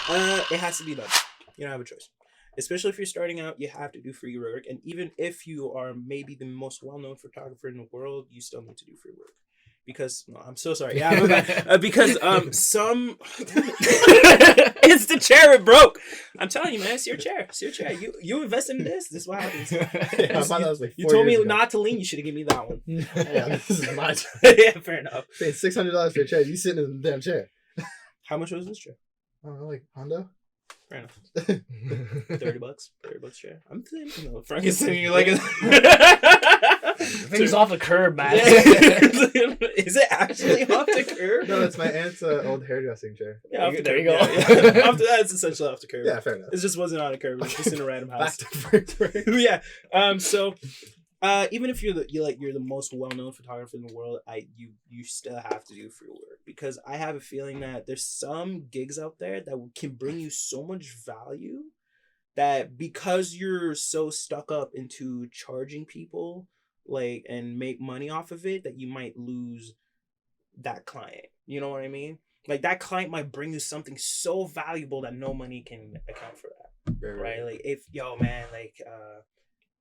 It has to be done. You don't have a choice. Especially if you're starting out, you have to do free work. And even if you are maybe the most well-known photographer in the world, you still need to do free work. Because no, I'm so sorry. Yeah, my bad. Because some it's the chair, it broke. I'm telling you, man, it's your chair. It's your chair. You invested in this. This is what happens. Yeah, I thought that was like You 4 told me years ago. not to lean. You should have given me that one. Yeah, this is my chair. Yeah, fair enough. Paying $600 for a chair. You sitting in the damn chair. How much was this chair? I don't know, like Hondo. Fair enough. $30. $30 chair. I'm thinking, Frank is sitting you like a Things off the curb, man. Is it actually off the curb? No, it's my aunt's old hairdressing chair. Yeah, off the There curb. you go. Yeah. After that, it's essentially off the curb. Yeah, fair enough. It just wasn't on a curb. It was just in a random Back house. to first work. Yeah. So, even if you're the most well-known photographer in the world, you still have to do free work, because I have a feeling that there's some gigs out there that can bring you so much value that because you're so stuck up into charging people and make money off of it, that you might lose that client. You know what I mean? Like, that client might bring you something so valuable that no money can account for that. Right? Like, if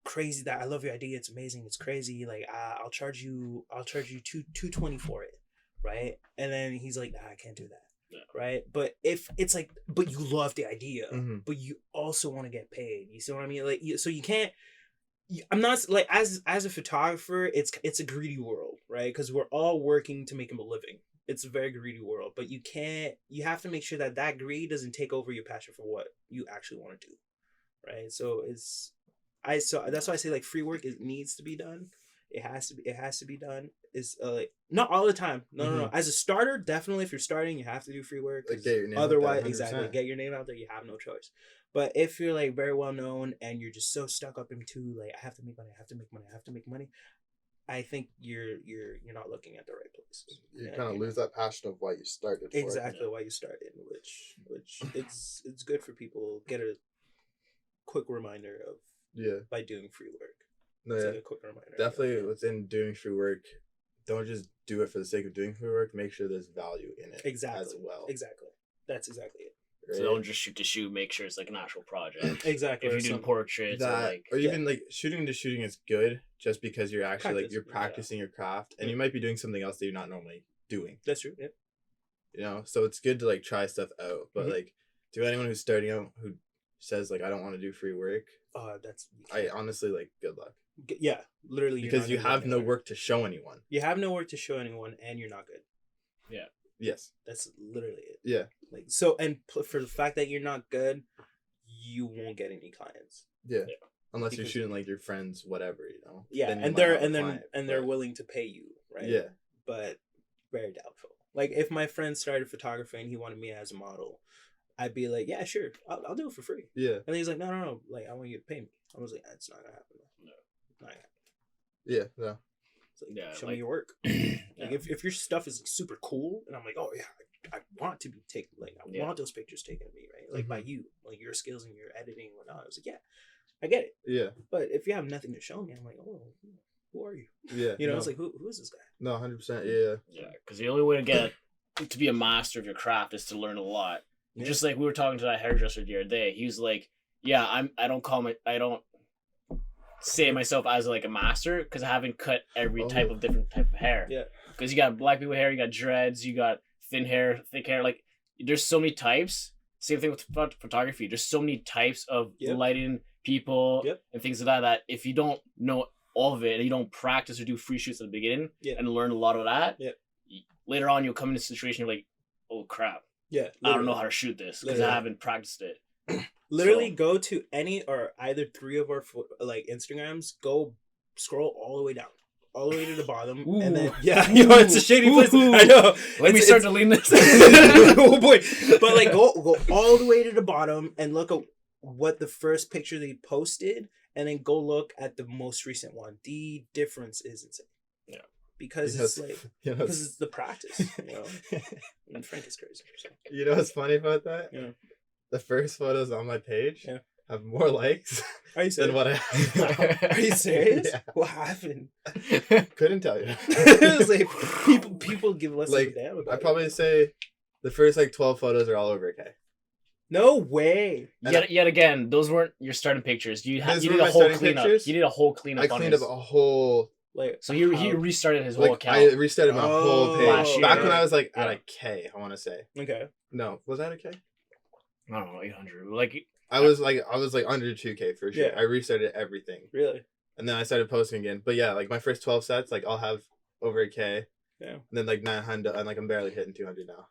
crazy, that I love your idea, it's amazing, it's crazy, like I'll charge you $220 for it, right? And then he's like, nah, I can't do that. Yeah. Right? But if it's like, but you love the idea, but you also want to get paid, you see what I mean? Like, so you can't, I'm not like, as a photographer, it's a greedy world, right? Because we're all working to make a living. It's a very greedy world, but you have to make sure that greed doesn't take over your passion for what you actually want to do, right? So that's why I say, like, free work, it needs to be done. It has to be done. It's not all the time. No. As a starter, definitely, if you're starting, you have to do free work. Like, get your name otherwise, out there, 100%. exactly, get your name out there. You have no choice. But if you're like very well known and you're just so stuck up into like, I have to make money, I think you're not looking at the right places. You kind of lose that passion of why you started. Exactly, why you started, which it's good for people. Get a quick reminder of. Yeah. By doing free work. No, it's yeah. like a quick reminder. Definitely within doing free work, don't just do it for the sake of doing free work. Make sure there's value in it. Exactly. As well. Exactly. That's exactly it. Right? So don't just shoot to shoot. Make sure it's like an actual project. Exactly. If you're doing portraits or even like shooting to shooting is good, just because you're actually you're practicing your craft, and you might be doing something else that you're not normally doing. That's true. Yeah. You know, so it's good to like try stuff out, but like to anyone who's starting out who says like, I don't want to do free work. I honestly, like, good luck. Yeah, literally. Because you have no work to show anyone. You have no work to show anyone, and you're not good. Yeah. Yes. That's literally it. Yeah. Like, so, and for the fact that you're not good, you won't get any clients. Yeah. Unless you're shooting like your friends, whatever, you know. Yeah, and they're willing to pay you, right? Yeah. But very doubtful. Like, if my friend started photography and he wanted me as a model, I'd be like, yeah, sure, I'll do it for free. Yeah. And he's like, no, like, I want you to pay me. I was like, that's not gonna happen. No, not gonna happen. Yeah, no. It's like, show me your work. Like, if your stuff is like, super cool, and I'm like, oh yeah, I want to be taken. Like, I want those pictures taken of me, right? Like by you, like your skills and your editing and whatnot. I was like, yeah, I get it. Yeah. But if you have nothing to show me, I'm like, oh, who are you? Yeah. You know, it's like, who is this guy? No, 100%. Yeah. Yeah, because the only way to be a master of your craft is to learn a lot. Yeah. Just like we were talking to that hairdresser the other day, he was like, "Yeah, I don't say myself as like a master because I haven't cut every different type of hair. Yeah, because you got black people hair, you got dreads, you got thin hair, thick hair. Like, there's so many types. Same thing with photography. There's so many types of lighting people and things like that if you don't know all of it and you don't practice or do free shoots at the beginning and learn a lot of that, later on you'll come into a situation you're like, oh crap. Yeah, literally. I don't know how to shoot this because I haven't practiced it. Literally, go to any or either three of our like Instagrams. Go scroll all the way down, all the way to the bottom, and then it's a shady place. I know. Let me start to lean this. Oh boy! But like, go all the way to the bottom and look at what the first picture they posted, and then go look at the most recent one. The difference is insane. Yeah. Because it's like because it's the practice, you know. And Frank is crazy. So. You know what's funny about that? Yeah. The first photos on my page have more likes than what I have. Are you serious? Yeah. What happened? Couldn't tell you. It was like people give less of a damn about I'd probably say the first like 12 photos are all over K. No way. Yet again, those weren't your starting pictures. You did a whole cleanup. You did a whole cleanup. I cleaned up a whole. So he restarted his whole account. I restarted my whole page last year. back when I was like at a K. I want to say. Okay. No, was that a K? I don't know, 800. Like I was like under 2K for sure. Yeah. I restarted everything. Really? And then I started posting again. But yeah, like my first 12 sets, like I'll have over a K. Yeah. And then like 900, and like I'm barely hitting 200 now.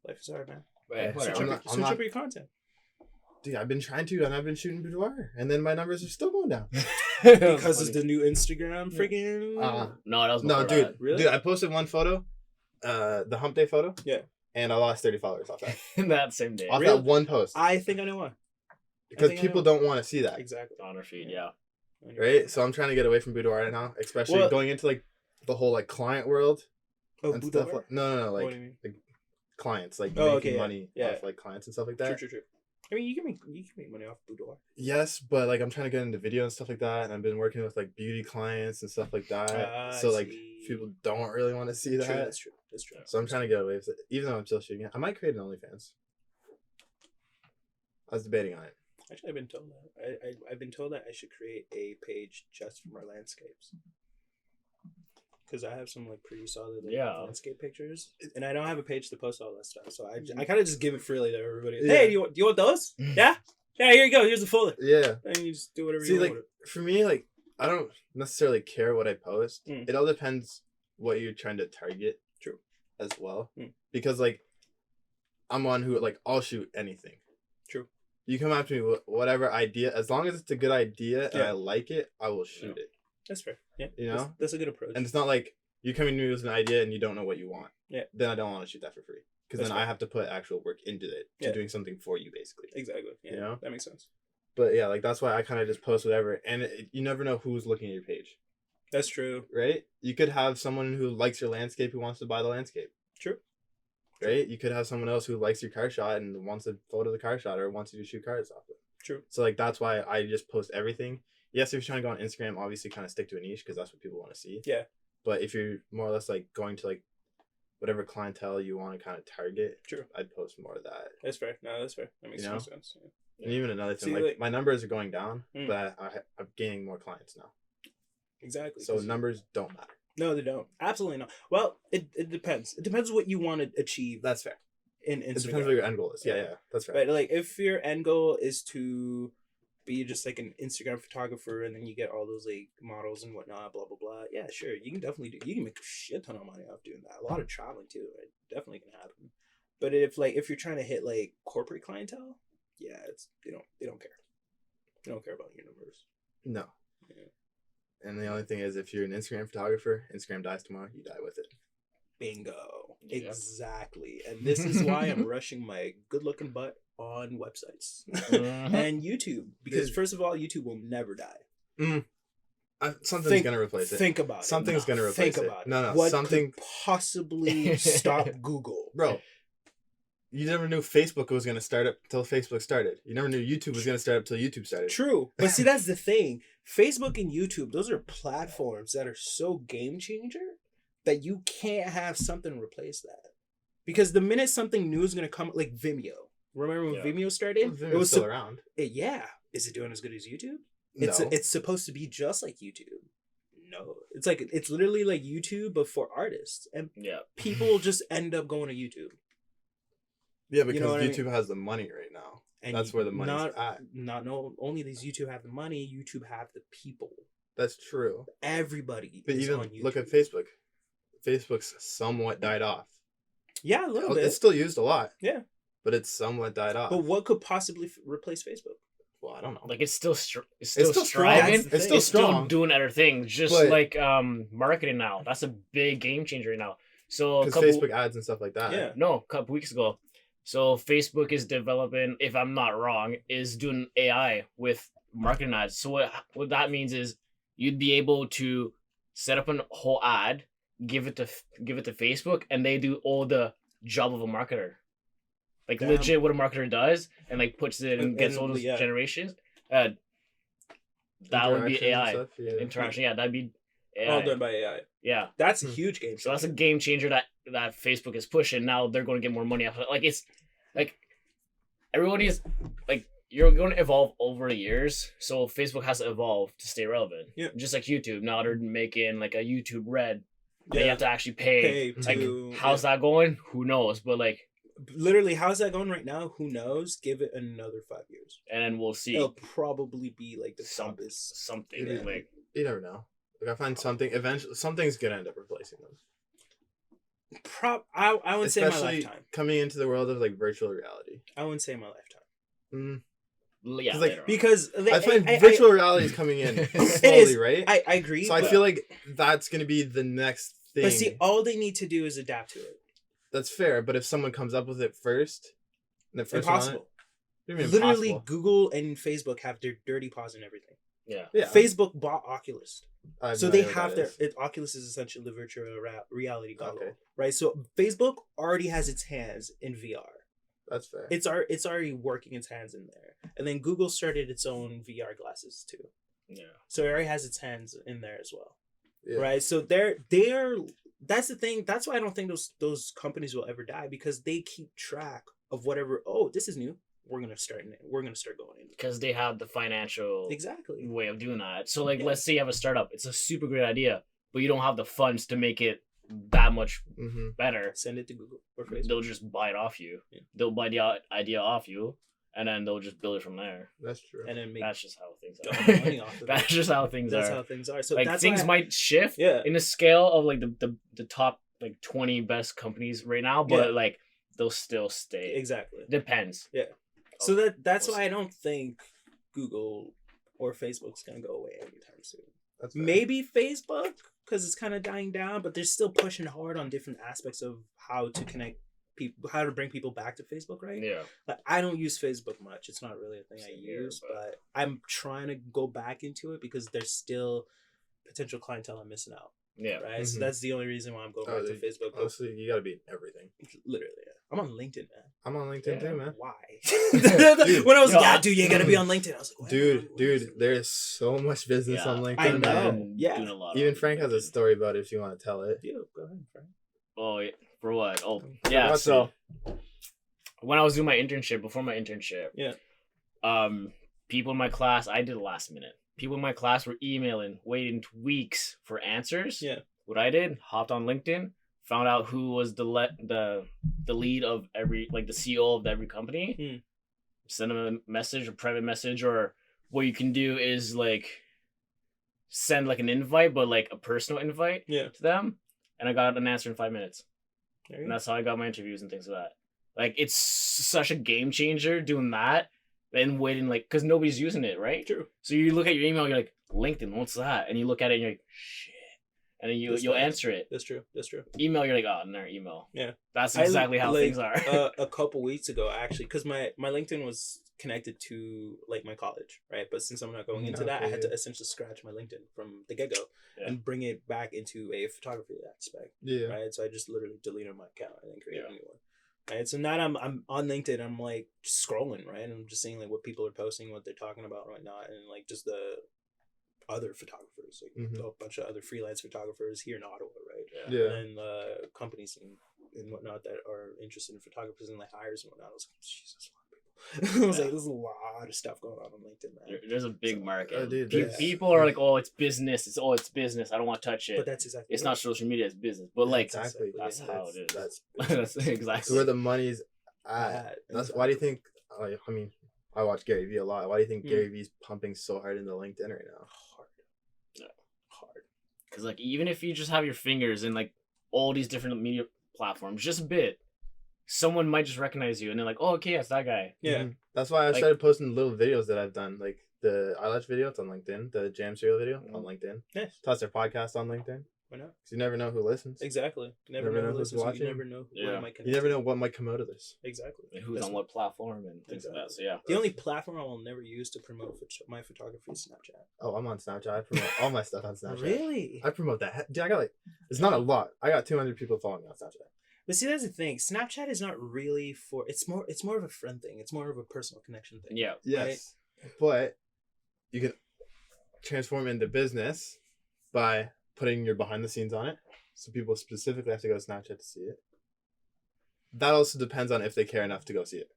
Life is hard, man. Switch up your content. Dude, I've been trying to, and I've been shooting boudoir, and then my numbers are still going down. Because of the new Instagram freaking. No, that was dude. That. Really? Dude, I posted one photo, the hump day photo. Yeah. And I lost 30 followers off that. That same day. Off that one post. I think I know why. Because people don't want to see that. Exactly. On our feed, yeah. Right? So I'm trying to get away from boudoir right now, especially going into like the whole like client world. Oh, and boudoir? stuff like, no, like, what do you mean? like clients, like Oh, making okay, money off like clients and stuff like that. True. I mean, you can make money off boudoir. Yes, but like I'm trying to get into video and stuff like that, and I've been working with like beauty clients and stuff like that. So like people don't really want to see that. True, that's true. So I'm trying to get away with it, even though I'm still shooting it. I might create an OnlyFans. I was debating on it. Actually, I've been told that. I've been told that I should create a page just for my landscapes. Because I have some like pretty solid landscape pictures, and I don't have a page to post all that stuff. So I kind of just give it freely to everybody. Yeah. Hey, do you want those? Yeah, here you go. Here's the folder. Yeah, and you just do whatever you want. Like for me, like I don't necessarily care what I post. It all depends what you're trying to target. True. As well, because like I'm one who like I'll shoot anything. True. You come after me with whatever idea, as long as it's a good idea and I like it, I will shoot it. That's fair. Yeah. You know? That's a good approach. And it's not like you come in with an idea and you don't know what you want. Yeah. Then I don't want to shoot that for free. Because then I have to put actual work into it to doing something for you, basically. Exactly. Yeah. You know? That makes sense. But yeah, like that's why I kind of just post whatever. And you never know who's looking at your page. That's true. Right? You could have someone who likes your landscape who wants to buy the landscape. True. Right? You could have someone else who likes your car shot and wants a photo of the car shot or wants you to shoot cars off it. True. So like that's why I just post everything. Yes, if you're trying to go on Instagram, obviously kind of stick to a niche because that's what people want to see. Yeah. But if you're more or less like going to like whatever clientele you want to kind of target, true, I'd post more of that. That's fair. No, that's fair. That makes sense. Yeah. And even another thing, like my numbers are going down, but I'm gaining more clients now. Exactly. So numbers don't matter. No, they don't. Absolutely not. Well, it depends. It depends what you want to achieve. That's fair. In Instagram. It depends what your end goal is. Yeah, that's fair. Right, like if your end goal is to be just like an Instagram photographer and then you get all those like models and whatnot, blah blah blah. Yeah, sure, you can definitely do. You can make a shit ton of money off doing that. A lot of traveling too. It definitely can happen. But if you're trying to hit like corporate clientele, yeah, they don't care. They don't care about your numbers. No. Yeah. And the only thing is, if you're an Instagram photographer, Instagram dies tomorrow, you die with it. Bingo. Yep. Exactly. And this is why I'm rushing my good-looking butt on websites and YouTube. Because first of all, YouTube will never die. Something's going to replace it. Think about it. Something's going to replace it. Think about it. No, what something could possibly stop Google? Bro, you never knew Facebook was going to start up until Facebook started. You never knew YouTube was going to start up until YouTube started. True. But see, that's the thing. Facebook and YouTube, those are platforms that are so game changer that you can't have something replace that. Because the minute something new is going to come, like Vimeo. Remember when Vimeo started? It was still around. Is it doing as good as YouTube? No. It's supposed to be just like YouTube. No. It's literally like YouTube, but for artists. And people just end up going to YouTube. Yeah, because YouTube has the money right now. And that's where the money's at. Not only does YouTube have the money, YouTube have the people. That's true. Everybody but is even on YouTube. Look at Facebook. Facebook's somewhat died off. Yeah, a little bit. It's still used a lot. Yeah. But it's somewhat died off. But what could possibly replace Facebook? Well, I don't know. Like it's still striving. It's still strong. Doing other things. Just like marketing now. That's a big game changer right now. So Facebook ads and stuff like that. Yeah. No, a couple weeks ago. So Facebook is developing, if I'm not wrong, is doing AI with marketing ads. So what that means is you'd be able to set up a whole ad, give it to Facebook, and they do all the job of a marketer. Like legit what a marketer does, and like puts it and gets all those generations. That would be AI. Interaction, that'd be AI. All done by AI. Yeah. That's a huge game changer. So that's a game changer that Facebook is pushing. Now they're going to get more money off of it. Like it's like everybody's like, you're going to evolve over the years, so Facebook has to evolve to stay relevant. Yeah. Just like YouTube, now they're making like a YouTube Red. Yeah. You have to actually pay. Like, how's that going? Who knows? But like, literally, how's that going right now? Who knows? Give it another 5 years, and then we'll see. It'll probably be like the something. Yeah. Like, you never know. Like, I find something eventually. Something's gonna end up replacing them. I would say my lifetime. Coming into the world of like virtual reality. I wouldn't say my lifetime. Yeah, like, because I find virtual reality is coming in slowly, right? I agree. So I feel like that's gonna be the next thing. But see, all they need to do is adapt to it. That's fair, but if someone comes up with it first, impossible. Literally, impossible. Google and Facebook have their dirty paws in everything. Yeah. Facebook bought Oculus, so they have their. Oculus is essentially the virtual reality goggle, right? So Facebook already has its hands in VR. That's fair. It's already working its hands in there, and then Google started its own VR glasses too. Yeah. So it already has its hands in there as well, right? So they're. That's the thing. That's why I don't think those companies will ever die, because they keep track of whatever. Oh, this is new. We're gonna start going in because they have the financial way of doing that. So like, let's say you have a startup. It's a super great idea, but you don't have the funds to make it that much better. Send it to Google or Facebook. They'll just buy it off you. Yeah. They'll buy the idea off you, and then they'll just build it from there. That's true. And then that's just how things are. Money off of that's just how things That's how things are. So like, that's things might shift in the scale of like the top like 20 best companies right now, but like they'll still stay. Exactly. Depends. Yeah. So that's why I don't think Google or Facebook's gonna go away anytime soon. Maybe Facebook, because it's kind of dying down, but they're still pushing hard on different aspects of how to connect people, how to bring people back to Facebook, right? Yeah. Like, I don't use Facebook much. It's not really a thing I use, but I'm trying to go back into it because there's still potential clientele I'm missing out. Yeah. Right. Mm-hmm. So that's the only reason why I'm going back to Facebook. Honestly, you gotta be in everything. Literally, yeah. I'm on LinkedIn, man. I'm on LinkedIn too, man. Why? When I was like, dude, you gotta be on LinkedIn. I was like, dude, there's so much business on LinkedIn. I know. Man. Yeah. Even Frank has a story about it if you want to tell it. Yeah, go ahead, Frank. Oh, for what? Oh, yeah. So when I was doing my internship, before my internship, people in my class, I did last minute. People in my class were emailing, waiting weeks for answers. Yeah. What I did, hopped on LinkedIn, found out who was the lead of every, like the CEO of every company. Send them a message, a private message, or what you can do is like send like an invite, but like a personal invite to them. And I got an answer in 5 minutes. And that's how I got my interviews and things like that. Like, it's such a game changer doing that. And waiting, like, because nobody's using it, right? True. So you look at your email, you're like, LinkedIn, what's that? And you look at it and you're like, shit. And then you'll answer it. That's true. Email, you're like, oh, no, email. Yeah. That's exactly how things are. A couple weeks ago, actually, because my LinkedIn was connected to, like, my college, right? But since I'm not going into that, I had to essentially scratch my LinkedIn from the get-go and bring it back into a photography aspect. Yeah. Right? So I just literally deleted my account and then created a new one. Right, so now I'm on LinkedIn. I'm like just scrolling, right, and I'm just seeing like what people are posting, what they're talking about right now, and like just the other photographers, like a bunch of other freelance photographers here in Ottawa, right? Yeah. And companies and whatnot that are interested in photographers and like hires and whatnot. I was like, Jesus, a lot of people. I was like, there's a lot of stuff going on LinkedIn, man. There's a big market. People are like, oh, it's business. It's business. I don't want to touch it. But that's exactly. It's not social media. It's business. But like, that's how it is. That's exactly. That's where the money's at. That's why do you think? I mean, I watch Gary Vee a lot. Why do you think Gary Vee's pumping so hard into LinkedIn right now? Hard. Because like, even if you just have your fingers in like all these different media platforms, just a bit, someone might just recognize you and they're like, oh, okay, that's that guy. Yeah. That's why I started posting little videos that I've done, like the eyelash video, it's on LinkedIn. The jam cereal video on LinkedIn. Yes. Toss their podcast on LinkedIn. Why not? Because you never know who listens. Exactly. You never know who listens. You never know what might connect. You never know what might come out of this. Exactly. And who's on what platform and things like that. So yeah. The only platform I will never use to promote my photography is Snapchat. Oh, I'm on Snapchat. I promote all my stuff on Snapchat. Really? I promote that. Dude, I got it's not a lot. I got 200 people following me on Snapchat. But see, that's the thing. Snapchat is not really for. It's more of a friend thing. It's more of a personal connection thing. Yeah. Yes. Right? But you can transform it into business by putting your behind the scenes on it. So people specifically have to go to Snapchat to see it. That also depends on if they care enough to go see it.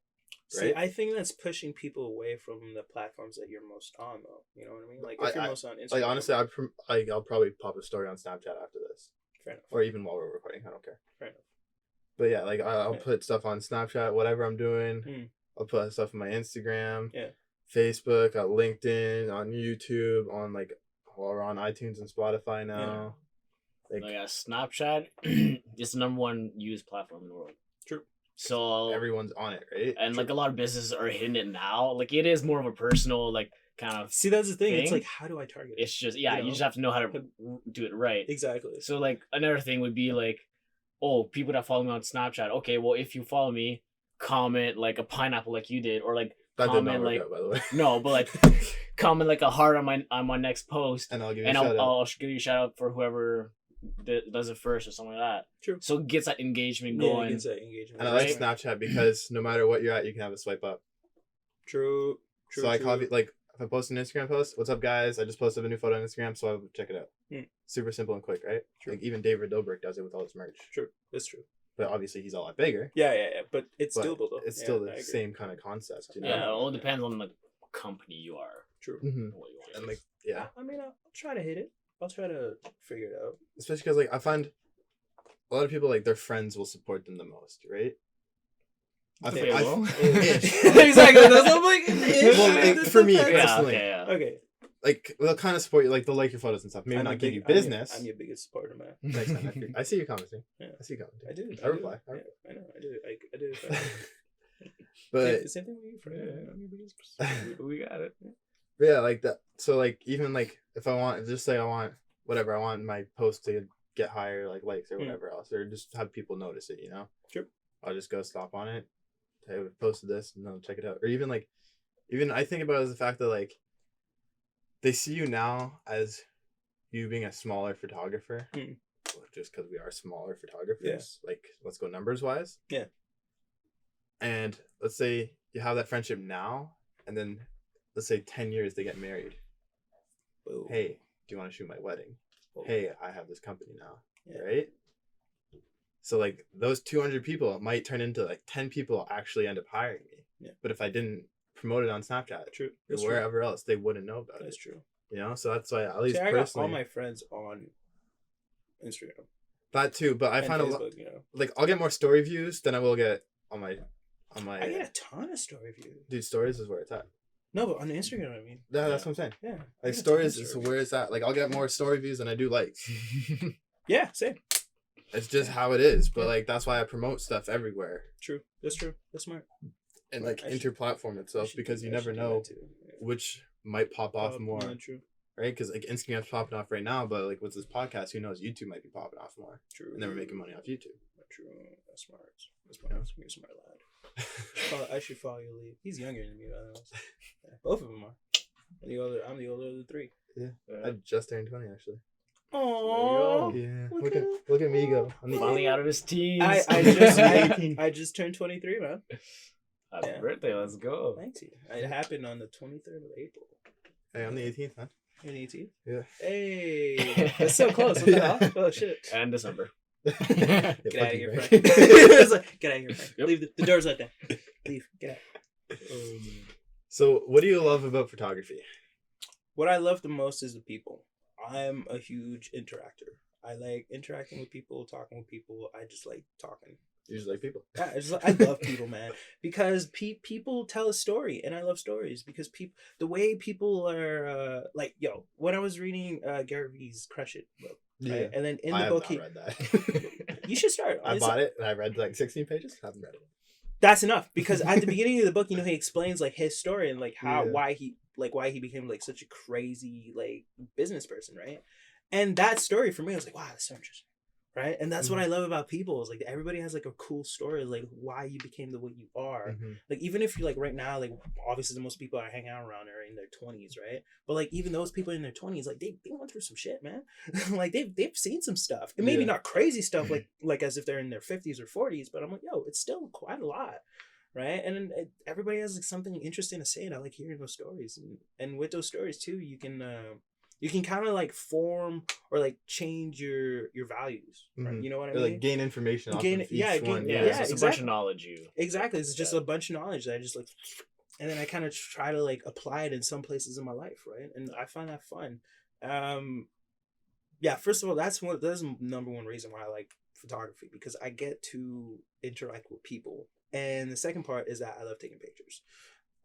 Right? See, I think that's pushing people away from the platforms that you're most on, though. You know what I mean? Like, if you're most on Instagram. Like, honestly, I'll probably pop a story on Snapchat after this. Fair enough. Or even while we're recording. I don't care. Fair enough. But yeah, like, I'll put stuff on Snapchat, whatever I'm doing. I'll put stuff on my Instagram, Facebook, on LinkedIn, on YouTube, on, like, we're on iTunes and Spotify now. Like, Snapchat is the number one used platform in the world. True. So everyone's on it, right? And like a lot of businesses are hitting it now. Like it is more of a personal, like kind of. See, that's the thing. It's like, how do I target it? It's just you just have to know how to do it right. Exactly. So like another thing would be like, oh, people that follow me on Snapchat. Okay, well if you follow me, comment like a pineapple like you did, or like that comment did not work like out, by the way. No, but like comment like a heart on my next post, and I'll give you a shout out for whoever does it first or something like that. True. So it gets that engagement going. Yeah, it gets that engagement. And I like Snapchat because no matter what you're at, you can have a swipe up. True. So I copy, like, if I post an Instagram post, what's up, guys? I just posted a new photo on Instagram, so I'll check it out. Super simple and quick, right? True. Like, even David Dobrik does it with all his merch. True. That's true. But obviously, he's a lot bigger. Yeah. But it's doable, though. It's still the same kind of concept, you know? Yeah, it all depends on the company you are. True. What you want and, like, yeah. I mean, I'll try to hit it. I'll try to figure it out. Especially because, like, I find a lot of people, like, their friends will support them the most, right? Exactly. That's what I'm like. Well, for me, personally. Okay. Like, they'll kind of support you. Like, they'll like your photos and stuff. Maybe not give you business. I'm your biggest supporter, man. Next time. I see you commenting. Yeah. I see you commenting. I reply. I know. I do. But same thing with you, friend. I'm your biggest supporter. We got it. Yeah, like that. So, like, even, like, if I want, just say I want my post to get higher, like, likes or whatever else, or just have people notice it, you know? Sure. I'll just go stop on it. Hey, we posted this, and they'll check it out. Or even I think about it as the fact that, like, they see you now as you being a smaller photographer, just because we are smaller photographers. Like, let's go numbers wise. Yeah. And let's say you have that friendship now, and then let's say 10 years they get married. Ooh. Hey, do you want to shoot my wedding? Ooh. Hey, I have this company now, right? So, like, those 200 people might turn into, like, 10 people actually end up hiring me. Yeah. But if I didn't promote it on Snapchat or wherever else, they wouldn't know about it. That's true. You know? So that's why, at least I personally. got all my friends on Instagram. That too, but I find Facebook, a lot, like, I'll get more story views than I will get on my. I get a ton of story views. Dude, stories is where it's at. No, but on Instagram, I mean. Yeah, that's what I'm saying. Yeah. Like, stories is where it's at. Like, I'll get more story views than I do likes. Yeah, same. It's just how it is. But, like, that's why I promote stuff everywhere. True. That's true. That's smart. And, like, inter-platform itself, because you never know which might pop off more. Yeah, true. Right? Because, like, Instagram's popping off right now, but, like, with this podcast, who knows? YouTube might be popping off more. True. And then we're making money off YouTube. True. That's smart. That's smart. You're a smart lad. I should follow you, Lee. He's younger than me, by the way. Yeah, both of them are. I'm the older of the three. Yeah. I just turned 20, actually. Oh, yeah. Look at me go. I'm finally out of his teens. I just turned 23, man. Happy birthday! Let's go. Thank you. It happened on the 23rd of April. Hey, I'm the 18th, man. You're the 18th? Yeah. Hey, that's so close. What the hell? Oh shit. And December. Get out of here, Frank. Get out of here, Frank. Yep. Leave the doors like that. Leave. Get out. So, what do you love about photography? What I love the most is the people. I'm a huge interactor. I like interacting with people, talking with people. I just like talking. You just like people? Yeah, I love people, man. Because people tell a story, and I love stories. Because the way people are, like, yo, when I was reading Gary Vee's Crush It book, right? Yeah. And then in the book, I read that. You should start. I bought it, and I read, like, 16 pages. I haven't read it. That's enough, because at the beginning of the book, he explains, like, his story and, like, why he became, like, such a crazy, like, business person, right? And that story for me, I was like, wow, that's so interesting, right? And that's what I love about people, is, like, everybody has, like, a cool story, like, why you became the way you are. Like, even if you, like, right now, like, obviously the most people I hang out around are in their 20s, right? But, like, even those people in their 20s, like, they went through some shit, man. Like, they've seen some stuff, and maybe not crazy stuff, like as if they're in their 50s or 40s, but I'm like, yo, it's still quite a lot. Right. And everybody has, like, something interesting to say, and I like hearing those stories. And with those stories too, you can you can kind of like form or like change your values. Right? Mm-hmm. You know what I or mean? like gain information off of each one. Yeah, so it's a bunch of knowledge. Exactly. It's just a bunch of knowledge that I just like, and then I kind of try to like apply it in some places in my life, right? And I find that fun. Yeah, first of all, that's number one reason why I like photography, because I get to interact with people. And the second part is that I love taking pictures.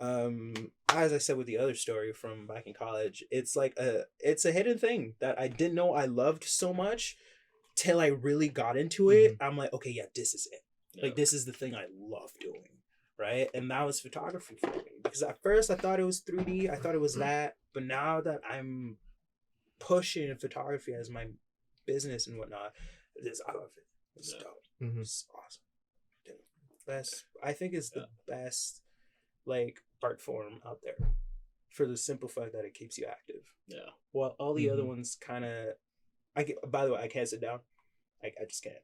As I said with the other story from back in college, it's like it's a hidden thing that I didn't know I loved so much till I really got into it. I'm like, okay, yeah, this is it. Yeah. Like, this is the thing I love doing, right? And that was photography for me, because at first I thought it was 3D, I thought it was that, but now that I'm pushing photography as my business and whatnot, I love it. It's dope. It's awesome. Dude, I think it's the best like art form out there, for the simple fact that it keeps you active. Yeah. Well, all the other ones kind of, by the way, I can't sit down. I just can't.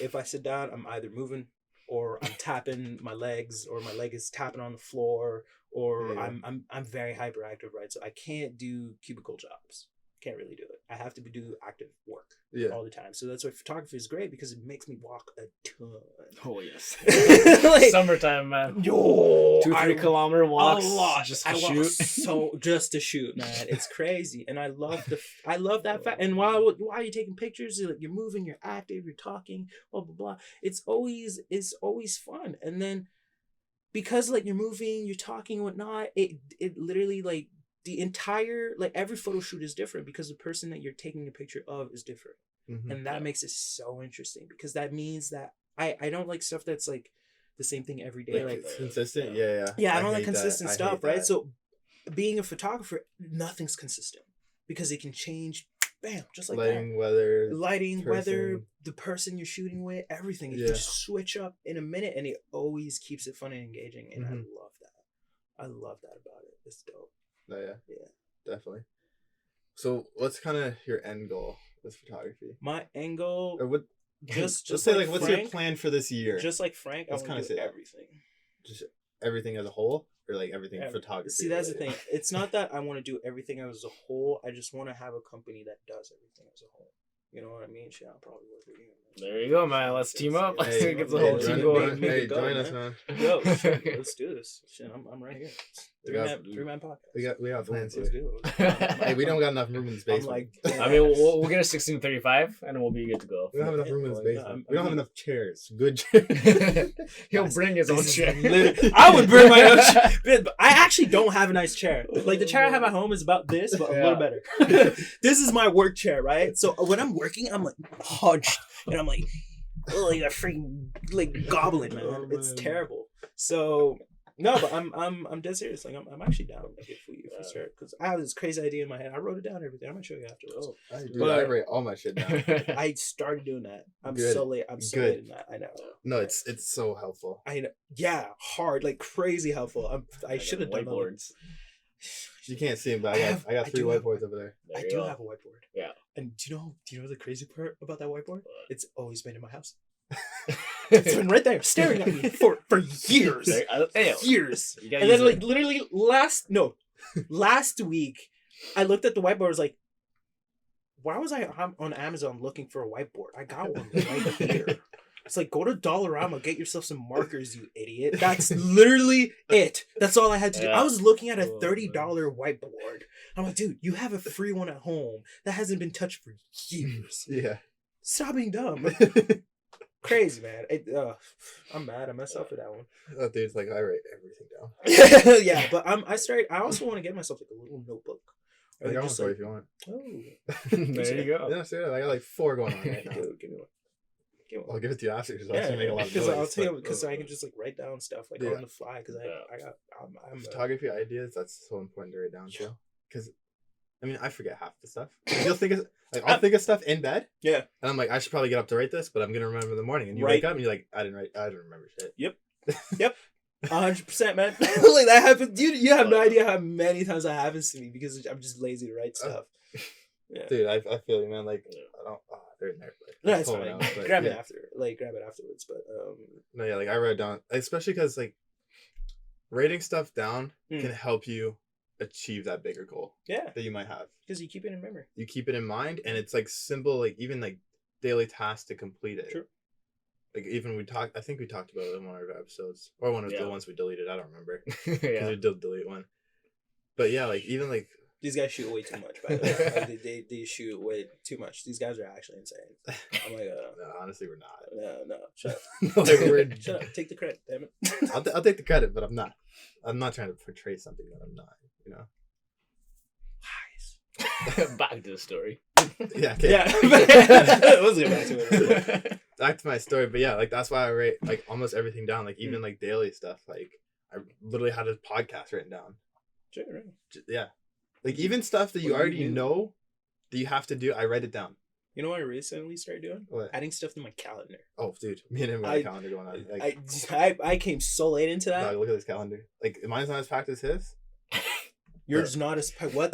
If I sit down, I'm either moving or I'm tapping my legs, or my leg is tapping on the floor, or I'm very hyperactive, right? So I can't do cubicle jobs. Can't really do it. I have to do active work all the time. So that's why photography is great, because it makes me walk a ton. Oh yes. Like, summertime, man. 2-3 kilometer walks. A lot. Just to shoot. Just to shoot, man. It's crazy, and I love that fact. And while you're taking pictures, you're moving, you're active, you're talking, blah blah blah. It's always fun. And then because like you're moving, you're talking, whatnot, it literally like. The entire, like, every photo shoot is different, because the person that you're taking a picture of is different. And that makes it so interesting, because that means that I don't like stuff that's like the same thing every day. Like consistent. Yeah, I don't like consistent stuff, right? So being a photographer, nothing's consistent, because it can change, bam, just like lighting, weather, the person you're shooting with, everything. You can just switch up in a minute, and it always keeps it fun and engaging. And I love that. I love that about it. It's dope. Oh, yeah, definitely. So, what's kind of your end goal with photography? My end goal, or what? Just say like what's Frank, your plan for this year? Just like Frank, I want to do everything. Just everything as a whole, or like everything photography? See, that's the thing. It's not that I want to do everything as a whole. I just want to have a company that does everything as a whole. You know what I mean? Shit, I'll probably work with you. There you go, man. Let's team up. Let's get the whole team going. going. Join us, man. Yo, let's do this. Shit, I'm right here. Three-man podcast. We got plans here. Hey, we don't got enough room in the basement. I mean, we'll get a 1635 and we'll be good to go. We don't have enough room in the basement. We don't have enough chairs. Good chairs. He'll bring his own chair. I would bring my own chair. I actually don't have a nice chair. Like, the chair I have at home is about this, but a little better. This is my work chair, right? So when I'm working, I'm like hunched, and I'm like a freaking like goblin, man. It's terrible. So no, but I'm dead serious. Like I'm actually down to get for you for sure, because I have this crazy idea in my head. I wrote it down, everything. I'm gonna show you afterwards. I write all my shit down. I started doing that. I'm so late in that. I know. No, it's so helpful. I know. Yeah, hard, like crazy helpful. I should have done whiteboards. You can't see them, but I got 3 whiteboards over there. I do have a whiteboard. Yeah. And do you know the crazy part about that whiteboard? It's always been in my house. It's been right there, staring at me for years. Years. And then like literally last week, I looked at the whiteboard. I was like, why was I on Amazon looking for a whiteboard? I got one right here. It's like, go to Dollarama, get yourself some markers, you idiot. That's literally it. That's all I had to do. I was looking at a $30 whiteboard. I'm like, dude, you have a free one at home that hasn't been touched for years. Yeah. Stop being dumb. Crazy, man. I'm mad at myself for that one. Oh, dude, it's like I write everything down. Yeah, but I also want to get myself like a little notebook. I got one for you if you want. Oh. There you go. Yeah, seriously, I got like 4 going on right now. Dude, give me one. I'll give it to you after, because I'll make a lot of noise. I'll tell you, because I can just like write down stuff like on the fly, because I'm photography ideas. That's so important to write down too, because I mean I forget half the stuff. You'll think of I'll think of stuff in bed. Yeah, and I'm like, I should probably get up to write this, but I'm gonna remember in the morning. And you wake up and you're like, I didn't remember shit. Yep. 100%, man. Like that happens. You have no idea how many times that happens to me, because I'm just lazy to write stuff. Yeah. Dude, I feel you, man. Like I don't. There's no, it's fine. Grab it afterwards. But no, yeah, like I wrote it down, especially because like writing stuff down can help you achieve that bigger goal. Yeah. That you might have. Because you keep it in memory. You keep it in mind, and it's like simple, like even like daily tasks to complete it. True. Like even I think we talked about it in one of our episodes, or one of the ones we deleted. I don't remember because we did delete one. But yeah, like even like these guys shoot way too much. By the way, like, they shoot way too much. These guys are actually insane. I'm like, no, honestly, we're not. No, shut up. No, shut up. Take the credit, damn it. I'll take the credit, but I'm not. I'm not trying to portray something that I'm not. You know. Back to the story. Yeah. Okay. Yeah. Let's get back to it. Back to my story, but yeah, like that's why I write like almost everything down, like even like daily stuff. Like I literally had a podcast written down. Sure, right. Yeah, like even stuff that you already know that you have to do, I write it down. You know what I recently started doing? What? Adding stuff to my calendar. Oh, dude, me and him got a calendar going on. Like, I came so late into that. Dog, look at this calendar. Like mine's not as packed as his. Yours not as what?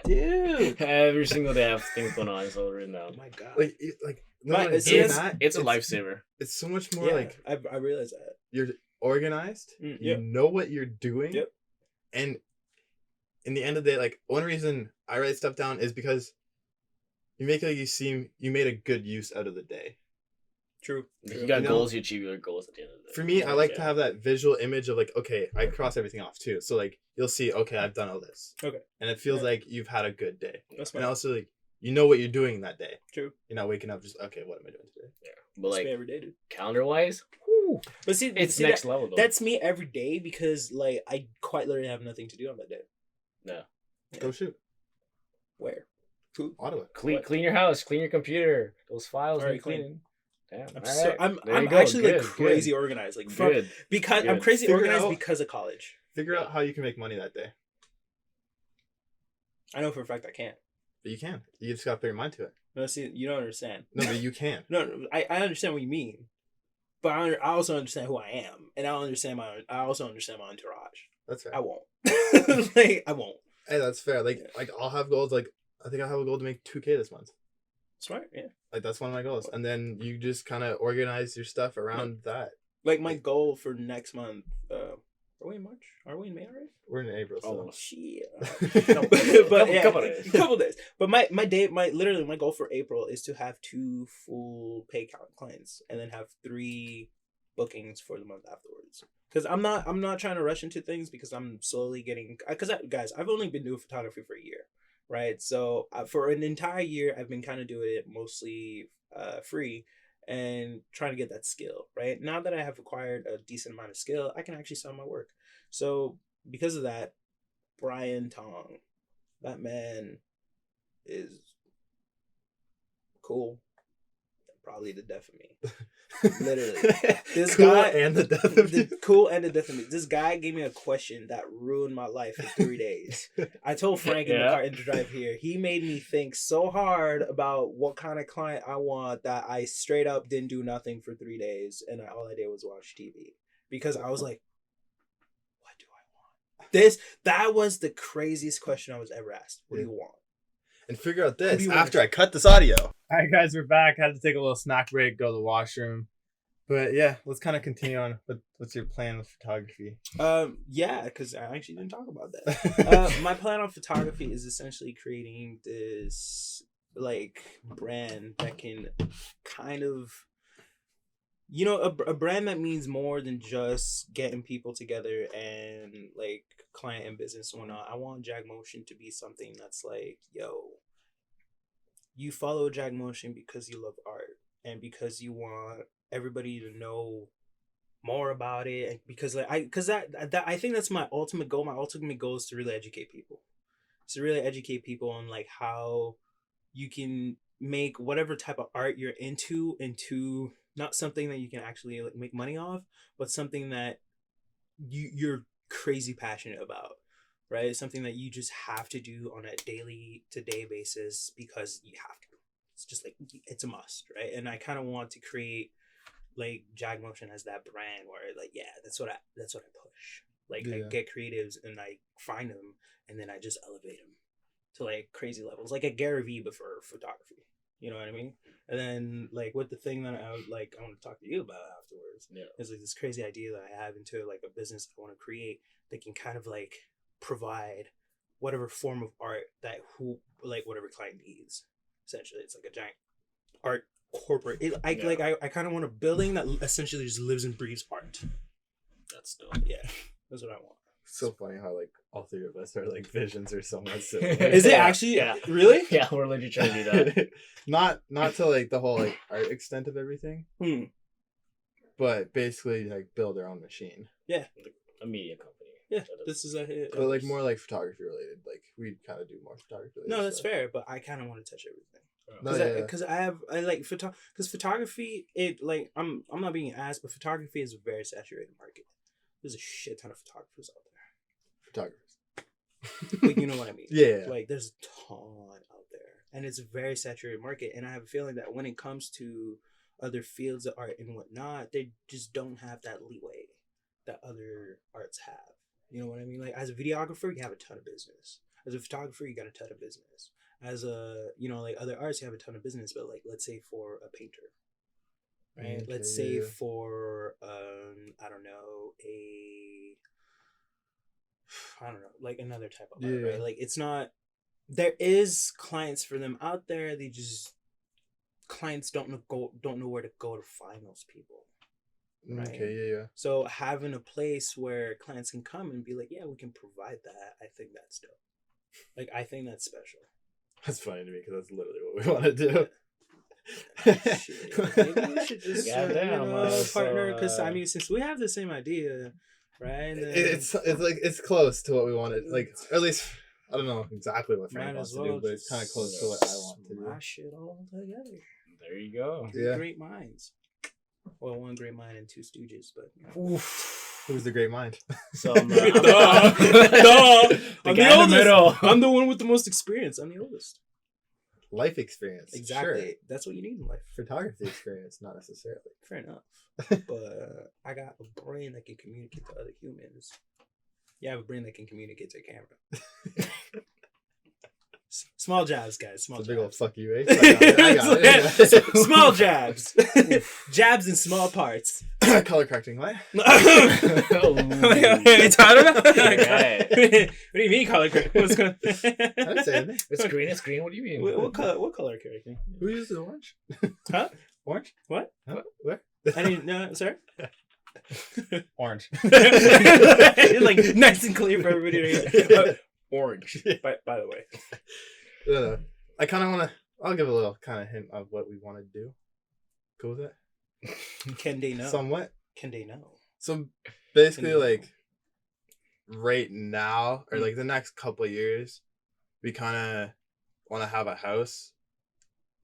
Dude, every single day I have things going on, so written down. Oh my god, it's a lifever. It's so much more like I realize that you're organized. You know what you're doing. Yep. And in the end of the day, like one reason I write stuff down is because you make it like you made a good use out of the day. True. If you got goals, you achieve your goals at the end of the day. For me, I like to have that visual image of like, okay, I cross everything off too. So like you'll see, okay, I've done all this. Okay. And it feels like you've had a good day. That's and also like you know what you're doing that day. True. You're not waking up just okay, what am I doing today? Yeah. But like every day, dude. Calendar wise, but see, it's next level though. That's me every day because like I quite literally have nothing to do on that day. No. Yeah. Go shoot. Where? Who? Ottawa. Clean your house, clean your computer. Those files need cleaning. Damn, I'm actually like crazy organized. Like because I'm crazy organized because of college. Figure out how you can make money that day. I know for a fact I can't. But you can. You just gotta put your mind to it. No, see, you don't understand. No, but you can. No, I understand what you mean, but I also understand who I am, and I also understand my entourage. That's fair. I won't. Like I won't. Hey, that's fair. Like I'll have goals. Like I think I have a goal to make 2K this month. Smart, yeah. Like that's one of my goals, and then you just kind of organize your stuff around that. Like my goal for next month. Are we in March? Are we in May already? We're in April. So. Oh shit! Couple days. But my goal for April is to have 2 full pay clients, and then have 3 bookings for the month afterwards. Because I'm not trying to rush into things because I'm slowly getting. Guys, I've only been doing photography for a year. Right, so for an entire year, I've been kind of doing it mostly free and trying to get that skill. Right now that I have acquired a decent amount of skill, I can actually sell my work. So because of that, Brian Tong, that man is cool. Probably the death of me. Literally, this cool guy and the death of me. Cool and the death of me. This guy gave me a question that ruined my life in 3 days. I told Frank in the car in the drive here. He made me think so hard about what kind of client I want that I straight up didn't do nothing for 3 days, and all I did was watch TV because I was like, "What do I want?" That was the craziest question I was ever asked. What do you want? And figure out this after I cut this audio. All right, guys, we're back. Had to take a little snack break, go to the washroom. But yeah, let's kind of continue on. What's your plan with photography? Yeah, because I actually didn't talk about that. My plan on photography is essentially creating this like brand that can kind of, you know, a brand that means more than just getting people together and like client and business and whatnot. I want JAGMOTION to be something that's like, yo, you follow JAGMOTION because you love art and because you want everybody to know more about it, and because I think that's my ultimate goal. My ultimate goal is to really educate people. To really educate people on like how you can make whatever type of art you're into not something that you can actually like make money off, but something that you're crazy passionate about, right? Something that you just have to do on a daily to day basis because you have to. It's just like it's a must, right? And I kind of want to create like JAGMOTION as that brand where like that's what I push. Like I get creatives and I find them and then I just elevate them to like crazy levels, like a Gary Vee but for photography. You know what I mean? And then like with the thing that I want to talk to you about afterwards is like this crazy idea that I have into like a business I want to create that can kind of like provide whatever form of art that whatever client needs. Essentially, it's like a giant art corporate. I kind of want a building that essentially just lives and breathes art. That's dope. Yeah, that's what I want. So funny how like all three of us are like visions are somewhat similar. Is it actually? Yeah. Really? Yeah, we're literally trying to do that. not to like the whole like art extent of everything, but basically like build our own machine. Yeah, a media company. Yeah, this is a. But like more like photography related. Like we kind of do more photography related. No, that's fair, but I kind of want to touch everything. Because because photography, it like I'm not being asked, but photography is a very saturated market. There's a shit ton of photographers out there. Photographers. Like, you know what I mean? Yeah. Like there's a ton out there, and it's a very saturated market. And I have a feeling that when it comes to other fields of art and whatnot, they just don't have that leeway that other arts have. You know what I mean? Like as a videographer, you have a ton of business. As a photographer, you got a ton of business. As a, like other arts, you have a ton of business. But like, let's say for a painter, right? Okay, let's say for, I don't know, like another type of art, right? Like it's not, there is clients for them out there. Clients don't know where to go to find those people. Right? Okay, yeah. So having a place where clients can come and be like, yeah, we can provide that. I think that's dope. Like, I think that's special. That's funny to me because that's literally what we want to do. Shit. Maybe we should just partner, because I mean, since we have the same idea, right? It's like it's close to what we wanted. Like, or at least I don't know exactly what Frank wants to do, but it's kind of close to what I want to do. Smash it all together. There you go. Yeah. Great minds. Well, one great mind and two stooges, but Who's the great mind? So I'm the oldest. I'm the one with the most experience. I'm the oldest. Life experience. Exactly. Sure. That's what you need in life. Photography experience, not necessarily. Fair enough. But I got a brain that can communicate to other humans. You have a brain that can communicate to a camera. Small jabs, guys. Small it's jabs. A big old fuck you, eh? I got it. Small jabs. Jabs in small parts. Color correcting, what? What are you talking about? Right. What do you mean color correcting? What's going I didn't say anything. It's green. It's green. What do you mean? What color correcting? Who uses orange? Huh? Orange? What? Huh? Where? I didn't know, sir. Orange. Like nice and clear for everybody to hear. Orange. By the way. I kind of want to. I'll give a little kind of hint of what we want to do. Cool with it? Can they know? Somewhat. Can they know? So basically, like right now, or like the next couple of years, we kind of want to have a house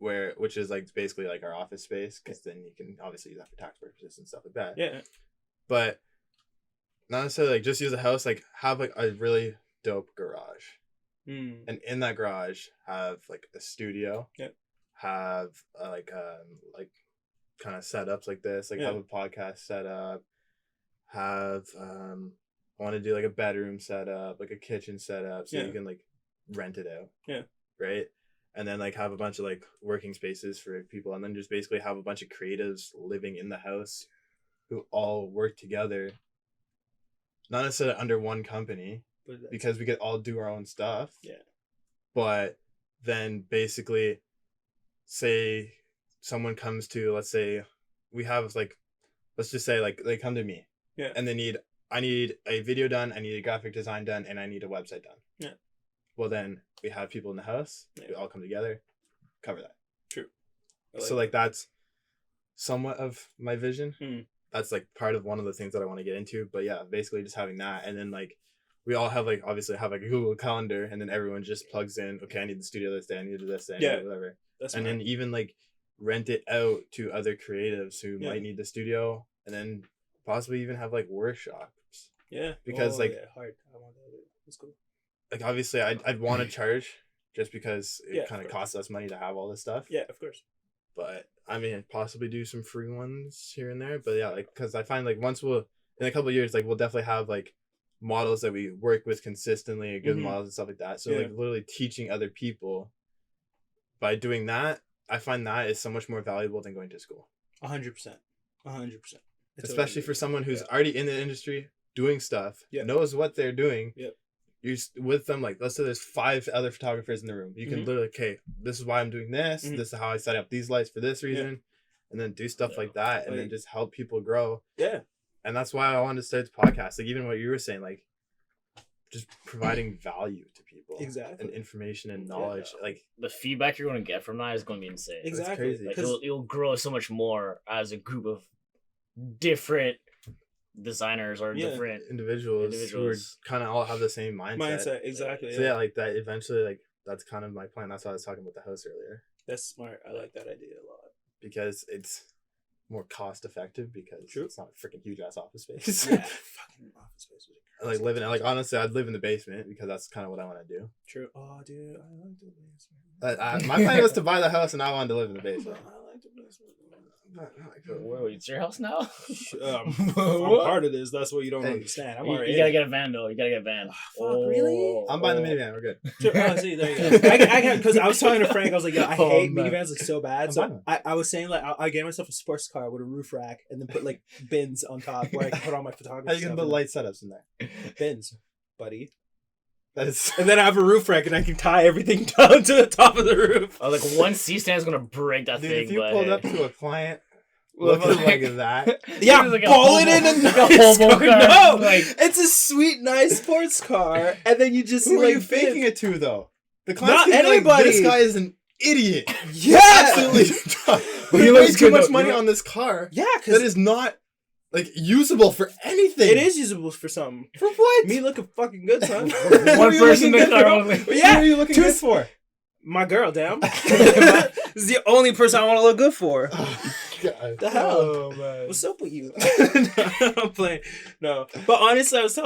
which is like basically like our office space, because then you can obviously use that for tax purposes and stuff like that. Yeah. But not necessarily like just use a house, like have like a really dope garage. And in that garage have like a studio. Yep. Have like kind of setups like this, like have a podcast set up, have I want to do like a bedroom setup, like a kitchen setup, so you can like rent it out. Yeah. Right. And then like have a bunch of like working spaces for people, and then just basically have a bunch of creatives living in the house who all work together, not necessarily under one company, because we could all do our own stuff. Yeah. But then basically, say someone comes to, let's say we have like, let's just say like they come to me. Yeah. And I need a video done, I need a graphic design done, and I need a website done. Yeah. Well, then we have people in the house. Yeah. We all come together, cover that. True. So like that's somewhat of my vision. That's like part of one of the things that I want to get into. But yeah, basically just having that, and then like we all have like obviously have like a Google Calendar, and then everyone just plugs in. Okay, I need the studio this day. I need to do this day. I need whatever. That's and then even like rent it out to other creatives who might need the studio, and then possibly even have like workshops. Yeah. Because hard. I want that. That's cool. Like obviously I'd want to charge just because it kind of costs us money to have all this stuff. Yeah, of course. But I mean, possibly do some free ones here and there. But yeah, like because I find like once in a couple of years, like we'll definitely have like models that we work with consistently, good models and stuff like that. So like literally teaching other people. By doing that, I find that is so much more valuable than going to school. 100%. 100%. Especially for someone who's already in the industry doing stuff, knows what they're doing. Yep. you're with them, like, let's say there's 5 other photographers in the room. You can literally, okay, this is why I'm doing this. This is how I set up these lights for this reason. And then do stuff like that. And then just help people grow. Yeah. And that's why I wanted to start the podcast. Like, even what you were saying, like, just providing value to people. Exactly. And information and knowledge. Like, the feedback you're going to get from that is going to be insane. Exactly. Crazy. Like, it'll grow so much more as a group of different designers or different individuals who are kind of all have the same mindset. Exactly. So yeah, like that eventually, like that's kind of my plan. That's why I was talking about the house earlier. That's smart. I like that idea a lot. Because it's more cost effective because it's not a freaking huge ass office space. Yeah, fucking office space. Like living, like honestly, I'd live in the basement because that's kind of what I want to do. True. Oh, dude, I like the basement. My plan was to buy the house and I wanted to live in the basement. I like the basement. Whoa, it's your house now? I'm part of this. That's what you don't understand. You gotta get a van though. You gotta get a van. Really? I'm buying the minivan. We're good. Sure. See, there you go. I because I was talking to Frank. I was like, yo, I hate minivans like so bad. So I was saying like I gave myself a sports car with a roof rack and then put like bins on top where I can put all my photography. How you can put light setups in there? Bins, buddy. That is. And then I have a roof rack and I can tie everything down to the top of the roof. Oh, like one C-stand is gonna break that thing. If you pulled up to a client looking like that, yeah, like ball it in a nice car. No, like, it's a sweet, nice sports car, and then you just who like are you faking it to though? The client not anybody. Like, this guy is an idiot. Yeah, absolutely. We waste too much money on this car. Yeah, because that is not. Like, usable for anything. It is usable for something. For what? Me looking fucking good, son. One person in the car. Yeah. Who are you looking good for? My girl, damn. This is the only person I want to look good for. Oh, God. The hell? Oh, man. What's up with you? No, I'm playing. No. But honestly, I was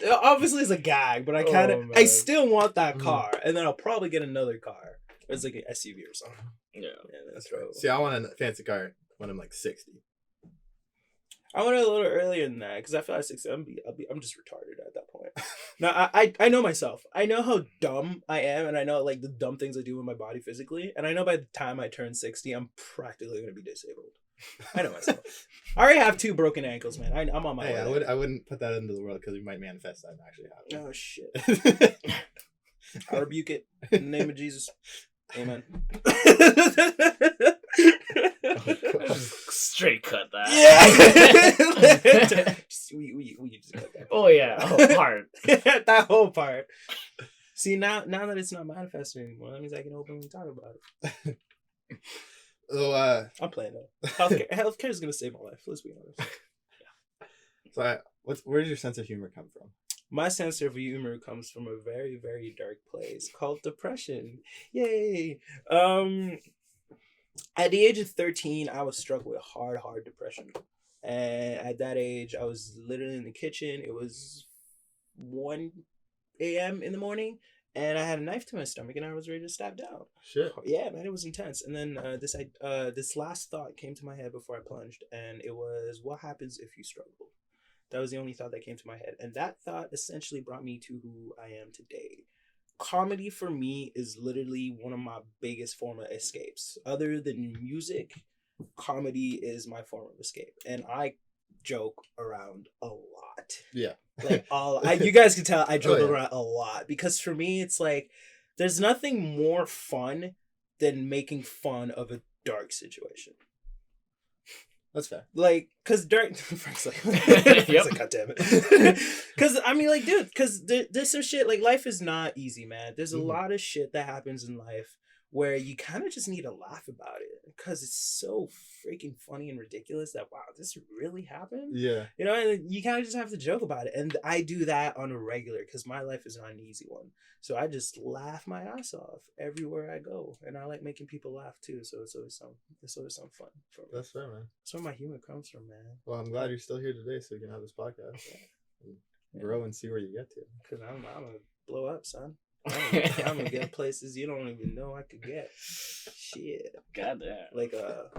obviously it's a gag, but I still want that car. And then I'll probably get another car. It's like an SUV or something. Yeah that's right. See, I want a fancy car when I'm like 60. I want it a little earlier than that because I feel like 60. I'm just retarded at that point. Now I know myself. I know how dumb I am, and I know like the dumb things I do with my body physically. And I know by the time I turn 60, I'm practically gonna be disabled. I know myself. I already have 2 broken ankles, man. I'm on my way. I wouldn't put that into the world because we might manifest that and actually happen. Oh shit! I rebuke it in the name of Jesus. Amen. Straight cut that. Yeah. we just cut that. Oh yeah, oh, part. That whole part. See now that it's not manifesting anymore, that means I can openly talk about it. So I'm playing though. Healthcare is gonna save my life. Let's be honest. So where does your sense of humor come from? My sense of humor comes from a very, very dark place called depression. Yay! At the age of 13, I was struck with hard depression. And at that age, I was literally in the kitchen. It was 1 a.m. in the morning. And I had a knife to my stomach and I was ready to stab down. Shit. Yeah, man, it was intense. And then this last thought came to my head before I plunged. And it was, what happens if you struggle? That was the only thought that came to my head. And that thought essentially brought me to who I am today. Comedy for me is literally one of my biggest form of escapes. Other than music, comedy is my form of escape. And I joke around a lot. Yeah. Like you guys can tell I joke around a lot. Because for me, it's like, there's nothing more fun than making fun of a dark situation. That's fair. Like, cause Frank's like, God damn it. Cause I mean, like, dude, cause there's some shit, like, life is not easy, man. There's a lot of shit that happens in life where you kind of just need to laugh about it. Cause it's so freaking funny and ridiculous that, wow, this really happened? Yeah. You know, and you kind of just have to joke about it. And I do that on a regular, cause my life is not an easy one. So I just laugh my ass off everywhere I go. And I like making people laugh too. So it's always some fun for me. That's fair, man. That's where my humor comes from, man. Well, I'm glad you're still here today so we can have this podcast and grow and see where you get to. Because I'm going to blow up, son. I'm going to get places you don't even know I could get. Shit. Goddamn. Like a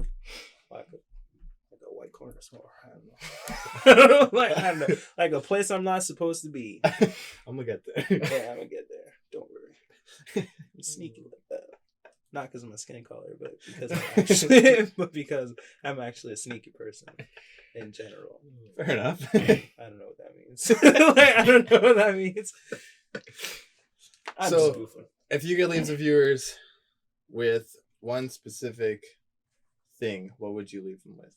white corner store. I don't know. I don't know. Like a place I'm not supposed to be. I'm going to get there. Yeah, I'm going to get there. Don't worry. I'm sneaky like that. Not because of my skin color, but because I'm actually a sneaky person in general. Fair enough. I don't know what that means. I don't know what that means. So, if you could leave the viewers with one specific thing, what would you leave them with?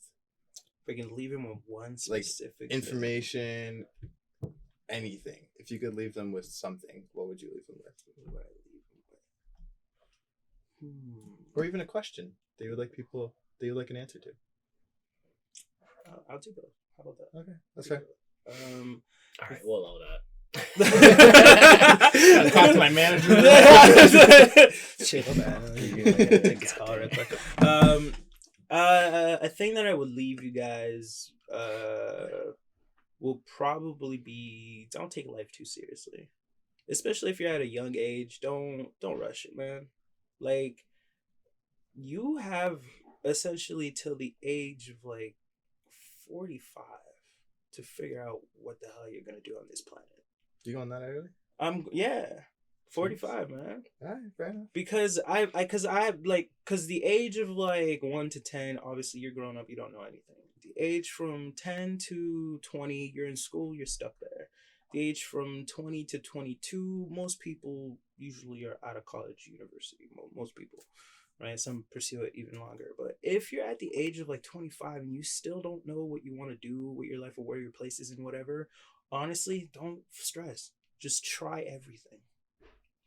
If I can leave them with one specific information, anything. If you could leave them with something, what would you leave them with? What would I leave them with? Or even a question that you would like people that you would like an answer to. I'll do both. How about that? Okay, that's fair. All right, we'll allow that. Talk to my manager. Chill, man. A thing that I would leave you guys will probably be, don't take life too seriously, especially if you're at a young age. Don't rush it, man. Like, you have essentially till the age of like 45 to figure out what the hell you're gonna do on this planet. You going that early? 45, man. All right, fair enough. Because the age of like 1 to 10, obviously you're growing up, you don't know anything. The age from 10 to 20, you're in school, you're stuck there. The age from 20 to 22, most people usually are out of college, university. Most people, right? Some pursue it even longer. But if you're at the age of like 25 and you still don't know what you want to do with your life or where your place is and whatever, honestly, don't stress. Just try everything.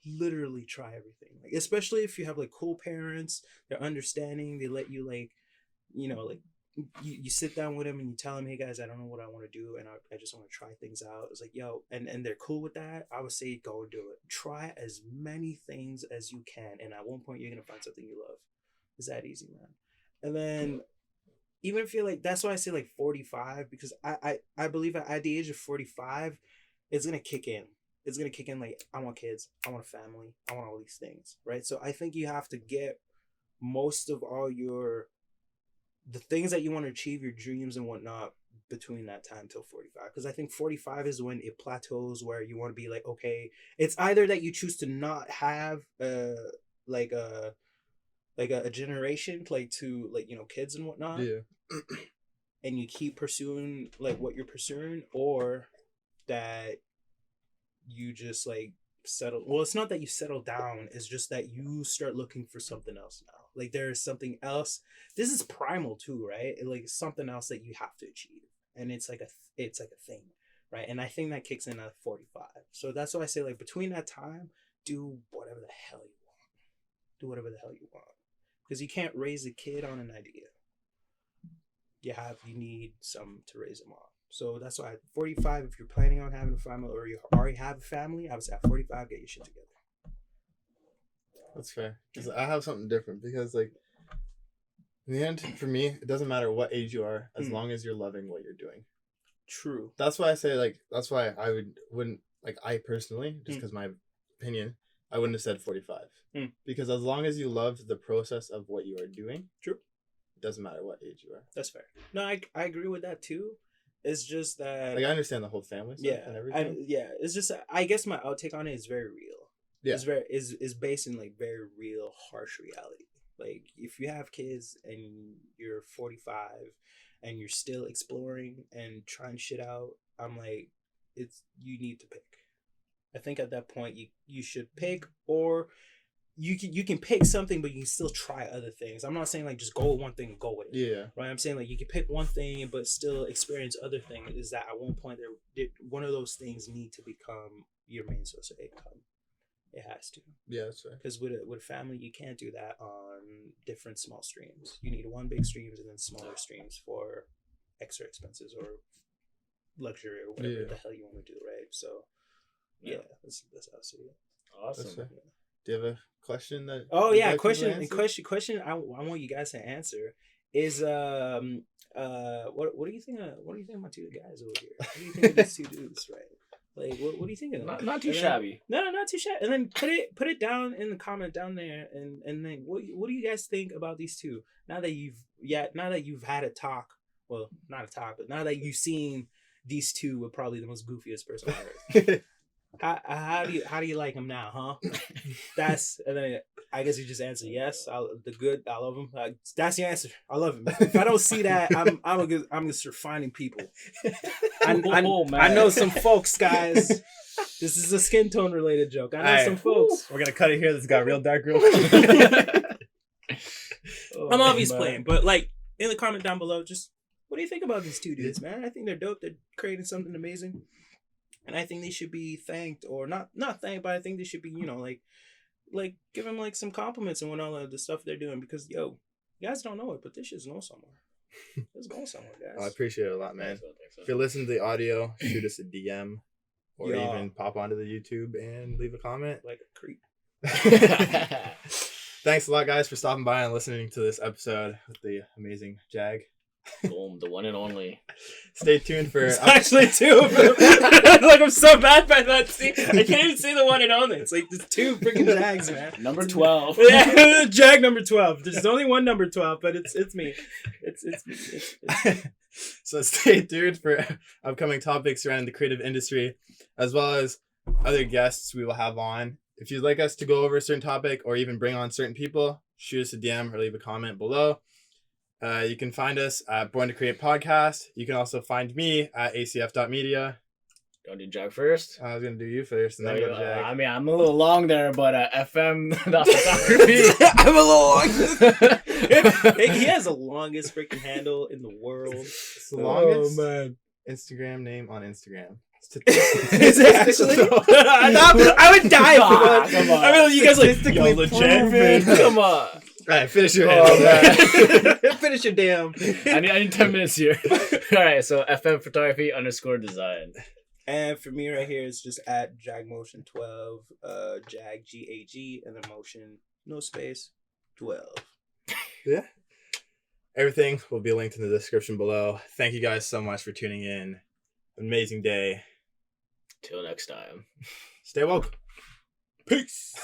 Literally try everything. Like, especially if you have like cool parents, they're understanding, they let you like, you know, like you sit down with them and you tell them, hey guys, I don't know what I want to do and I just want to try things out. It's like, yo, and they're cool with that. I would say go and do it. Try as many things as you can, and at one point you're gonna find something you love. It's that easy, man. And then even if you're like, that's why I say like 45, because I believe at the age of 45, it's gonna kick in. It's gonna kick in like, I want kids, I want a family, I want all these things, right? So I think you have to get most of all the things that you want to achieve, your dreams and whatnot, between that time till 45. Because I think 45 is when it plateaus, where you want to be like, okay, it's either that you choose to not have a generation, like to like, you know, kids and whatnot, yeah, and you keep pursuing like what you're pursuing, or that you just like settle. Well, it's not that you settle down, it's just that you start looking for something else now. Like, there is something else. This is primal too, right? Like, something else that you have to achieve, and it's like a thing, right? And I think that kicks in at 45. So that's why I say, like, between that time, do whatever the hell you want. Do whatever the hell you want, because you can't raise a kid on an idea. You need some to raise them on. So that's why at 45, if you're planning on having a family or you already have a family, I would say at 45, get your shit together. That's fair. Because I have something different. Because, like, in the end, for me, it doesn't matter what age you are, as long as you're loving what you're doing. True. That's why I say, like, that's why I wouldn't, like, I personally, just because my opinion, I wouldn't have said 45. Because as long as you love the process of what you are doing, true, it doesn't matter what age you are. That's fair. No, I agree with that too. It's just that, like, I understand the whole family stuff and everything. It's just, I guess my outtake on it is very real. Yeah. It's based in like very real, harsh reality. Like, if you have kids and you're 45 and you're still exploring and trying shit out, I'm like, you need to pick. I think at that point you should pick, or you can pick something, but you can still try other things. I'm not saying like just go with one thing and go with it. Yeah. Right. I'm saying like you can pick one thing, but still experience other things. Is that at one point one of those things need to become your main source of income. It has to. Yeah, that's right. Because with family, you can't do that on different small streams. You need one big streams and then smaller streams for extra expenses or luxury or whatever the hell you want to do, right? So, yeah, that's how I see it. Awesome. Do you have a question that? Oh yeah, question. I want you guys to answer is what do you think? What do you think of my two guys over here? What do you think of these two dudes, right? Like, what do you think of them? Not too shabby. No, not too shabby. And then put it down in the comment down there, and then what do you guys think about these two? Now that you've had a talk, well, not a talk, but now that you've seen these two with probably the most goofiest person on earth. How do you like them now, huh? And then I guess you just answer yes. I love them. That's the answer. I love him. If I don't see that, I'm gonna start finding people. I know some folks, guys. This is a skin tone related joke. I know some folks. We're gonna cut it here. This got real dark real quick. I'm obviously playing, but like in the comment down below, just what do you think about these two dudes, man? I think they're dope. They're creating something amazing, and I think they should be thanked, or not thanked, but I think they should be, you know, like give them like some compliments and all of the stuff they're doing, because you guys don't know it, but this shit's going somewhere. It's going somewhere, guys. I appreciate it a lot, man. If you're listening to the audio, shoot us a DM, or even pop onto the YouTube and leave a comment. Like a creep. Thanks a lot, guys, for stopping by and listening to this episode with the amazing Jag. Boom, the one and only. Stay tuned for... It's actually two of them. Like, I'm so bad by that. See, I can't even say the one and only. It's like there's two freaking Jags, man. Number 12. Yeah, Jag number 12. There's only one number 12, but it's me. It's me. So stay tuned for upcoming topics surrounding the creative industry, as well as other guests we will have on. If you'd like us to go over a certain topic or even bring on certain people, shoot us a DM or leave a comment below. You can find us at Born to Create Podcast. You can also find me at Acef.media. Don't do Jag first. I was going to do you first, and then go to Jag. I mean, I'm a little long there, but FM.photography. I'm a little long. He has the longest freaking handle in the world. It's the longest Instagram name on Instagram. Is it actually? I would die for that. Come on. I mean, you guys like legit, man. Come on. All right, finish your head. Finish your damn. I need 10 minutes here. All right, so FM photography _design. And for me right here, it's just at JAGMOTION12, Jag GAG, and then motion, no space, 12. Yeah. Everything will be linked in the description below. Thank you guys so much for tuning in. Amazing day. Till next time. Stay woke. Peace.